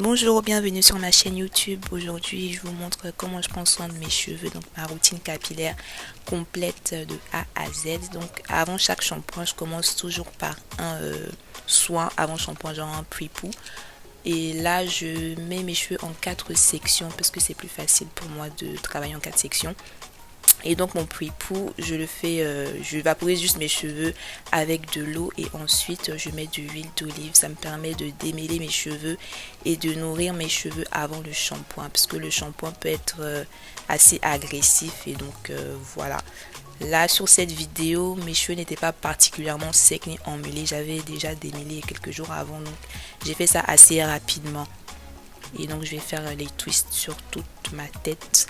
Bonjour, bienvenue sur ma chaîne YouTube. Aujourd'hui, je vous montre comment je prends soin de mes cheveux, donc ma routine capillaire complète de A à Z. Donc avant chaque shampoing, je commence toujours par un soin avant shampoing, genre un pre-poo. Et là, je mets mes cheveux en 4 sections parce que c'est plus facile pour moi de travailler en 4 sections. Et donc mon pre-poo, je le fais, je vaporise juste mes cheveux avec de l'eau et ensuite je mets de l'huile d'olive. Ça me permet de démêler mes cheveux et de nourrir mes cheveux avant le shampoing parce que le shampoing peut être assez agressif et donc voilà. Là sur cette vidéo, mes cheveux n'étaient pas particulièrement secs ni emmêlés. J'avais déjà démêlé quelques jours avant, donc j'ai fait ça assez rapidement. Et donc je vais faire les twists sur toute ma tête.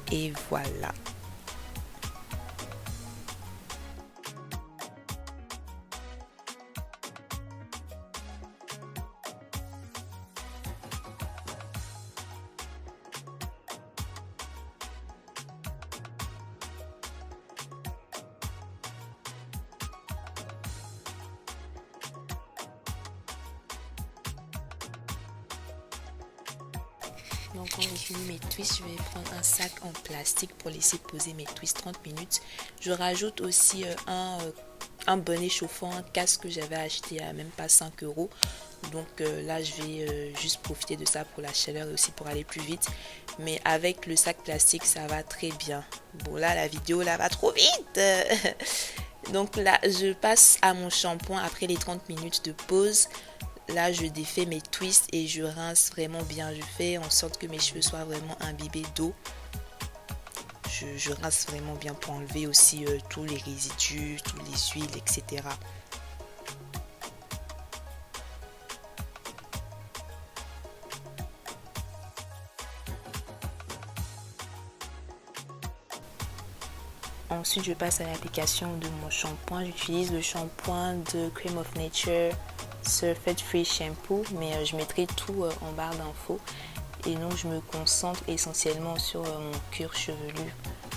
Et voilà. Donc quand j'ai fini mes twists, je vais prendre un sac en plastique pour laisser poser mes twists 30 minutes. Je rajoute aussi un bonnet chauffant, un casque que j'avais acheté à même pas 5 euros. Donc là, je vais juste profiter de ça pour la chaleur et aussi pour aller plus vite. Mais avec le sac plastique, ça va très bien. Bon là, la vidéo là va trop vite. Donc là, je passe à mon shampoing après les 30 minutes de pause. Là, je défais mes twists et je rince vraiment bien. Je fais en sorte que mes cheveux soient vraiment imbibés d'eau. Je rince vraiment bien pour enlever aussi tous les résidus, tous les huiles, etc. Ensuite, je passe à l'application de mon shampoing. J'utilise le shampoing de Cream of Nature Surface Free Shampoo, mais je mettrai tout en barre d'infos. Et donc, je me concentre essentiellement sur mon cuir chevelu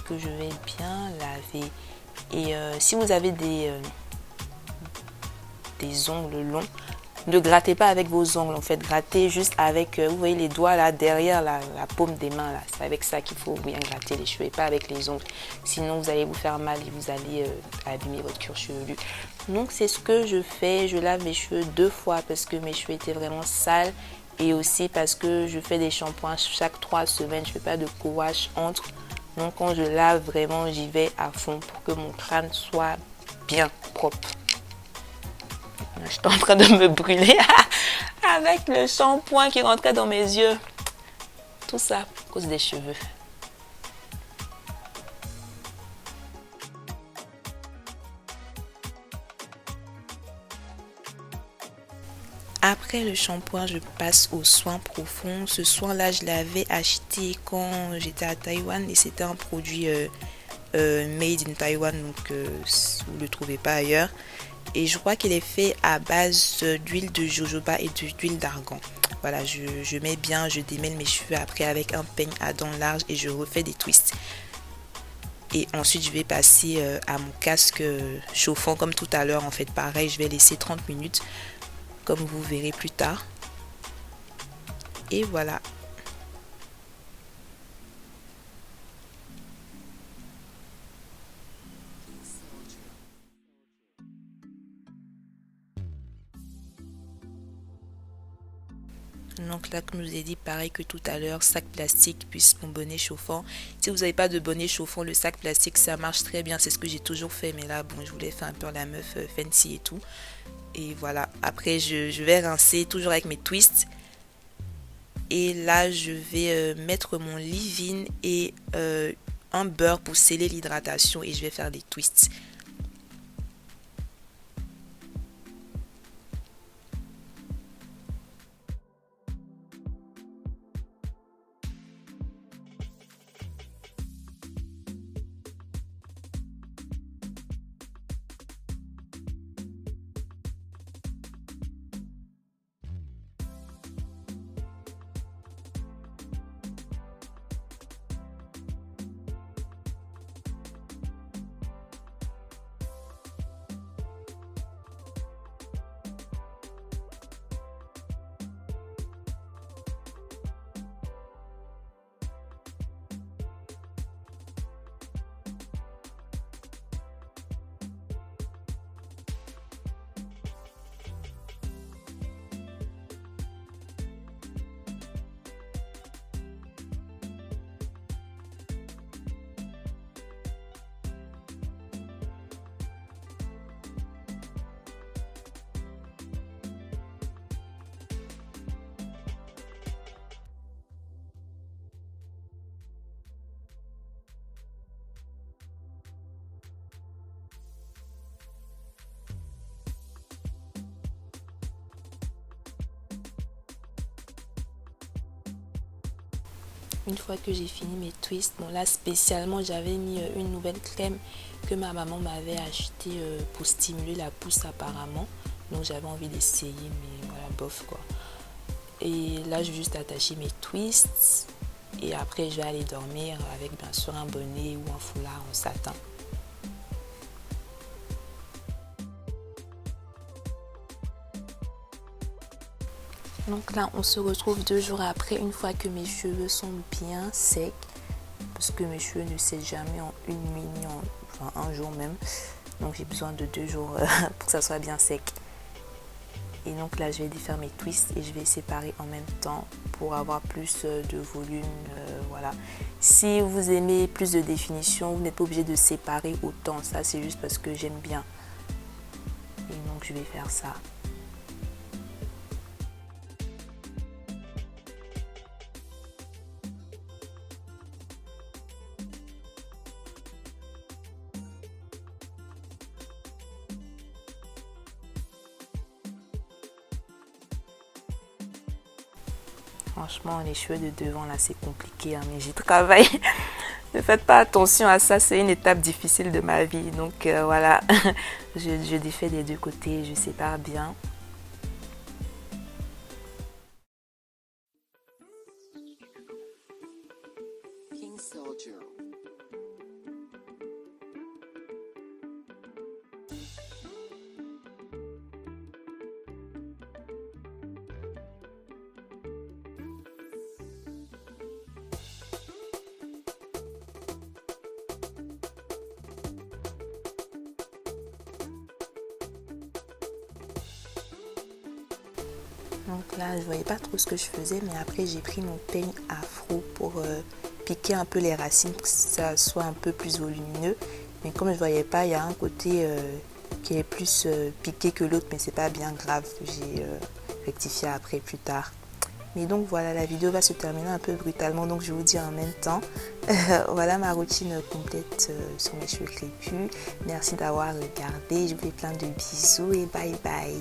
que je vais bien laver. Et si vous avez des ongles longs, ne grattez pas avec vos ongles, en fait, grattez juste avec, vous voyez les doigts là, derrière la paume des mains là, c'est avec ça qu'il faut bien gratter les cheveux et pas avec les ongles, sinon vous allez vous faire mal et vous allez abîmer votre cuir chevelu. Donc c'est ce que je fais, je lave mes cheveux 2 fois parce que mes cheveux étaient vraiment sales et aussi parce que je fais des shampoings chaque 3 semaines, je fais pas de co-wash entre, donc quand je lave vraiment j'y vais à fond pour que mon crâne soit bien propre. J'étais en train de me brûler avec le shampoing qui rentrait dans mes yeux. Tout ça à cause des cheveux. Après le shampoing, je passe au soin profond. Ce soin-là, je l'avais acheté quand j'étais à Taïwan et c'était un produit made in Taiwan, donc vous ne le trouvez pas ailleurs. Et je crois qu'il est fait à base d'huile de jojoba et d'huile d'argan. Voilà, je mets bien, je démêle mes cheveux après avec un peigne à dents larges et je refais des twists. Et ensuite, je vais passer à mon casque chauffant comme tout à l'heure. En fait, pareil, je vais laisser 30 minutes comme vous verrez plus tard. Et voilà. Donc là, comme je vous ai dit, pareil que tout à l'heure, sac plastique plus mon bonnet chauffant. Si vous n'avez pas de bonnet chauffant, le sac plastique, ça marche très bien. C'est ce que j'ai toujours fait. Mais là, bon, je voulais faire un peu la meuf fancy et tout. Et voilà. Après, je vais rincer toujours avec mes twists. Et là, je vais mettre mon leave-in et un beurre pour sceller l'hydratation. Et je vais faire des twists. Une fois que j'ai fini mes twists, bon là spécialement j'avais mis une nouvelle crème que ma maman m'avait achetée pour stimuler la pousse apparemment. Donc j'avais envie d'essayer, mais voilà, bof quoi. Et là je vais juste attacher mes twists et après je vais aller dormir avec bien sûr un bonnet ou un foulard en satin. Donc là on se retrouve 2 jours après, une fois que mes cheveux sont bien secs, parce que mes cheveux ne sèchent jamais en une nuit ni enfin un jour même, donc j'ai besoin de 2 jours pour que ça soit bien sec. Et donc là je vais défaire mes twists et je vais séparer en même temps pour avoir plus de volume, voilà. Si vous aimez plus de définition, vous n'êtes pas obligé de séparer autant, ça c'est juste parce que j'aime bien. Et donc je vais faire ça. Franchement, les cheveux de devant, là, c'est compliqué, hein, mais j'y travaille. Ne faites pas attention à ça, c'est une étape difficile de ma vie. Donc voilà, je défais des deux côtés, je sépare bien. King Soldier. Donc là, je voyais pas trop ce que je faisais, mais après j'ai pris mon peigne afro pour piquer un peu les racines pour que ça soit un peu plus volumineux. Mais comme je voyais pas, il y a un côté qui est plus piqué que l'autre, mais c'est pas bien grave. J'ai rectifié après plus tard. Mais donc voilà, la vidéo va se terminer un peu brutalement, donc je vous dis en même temps. Voilà ma routine complète sur mes cheveux crépus. Merci d'avoir regardé, je vous fais plein de bisous et bye bye.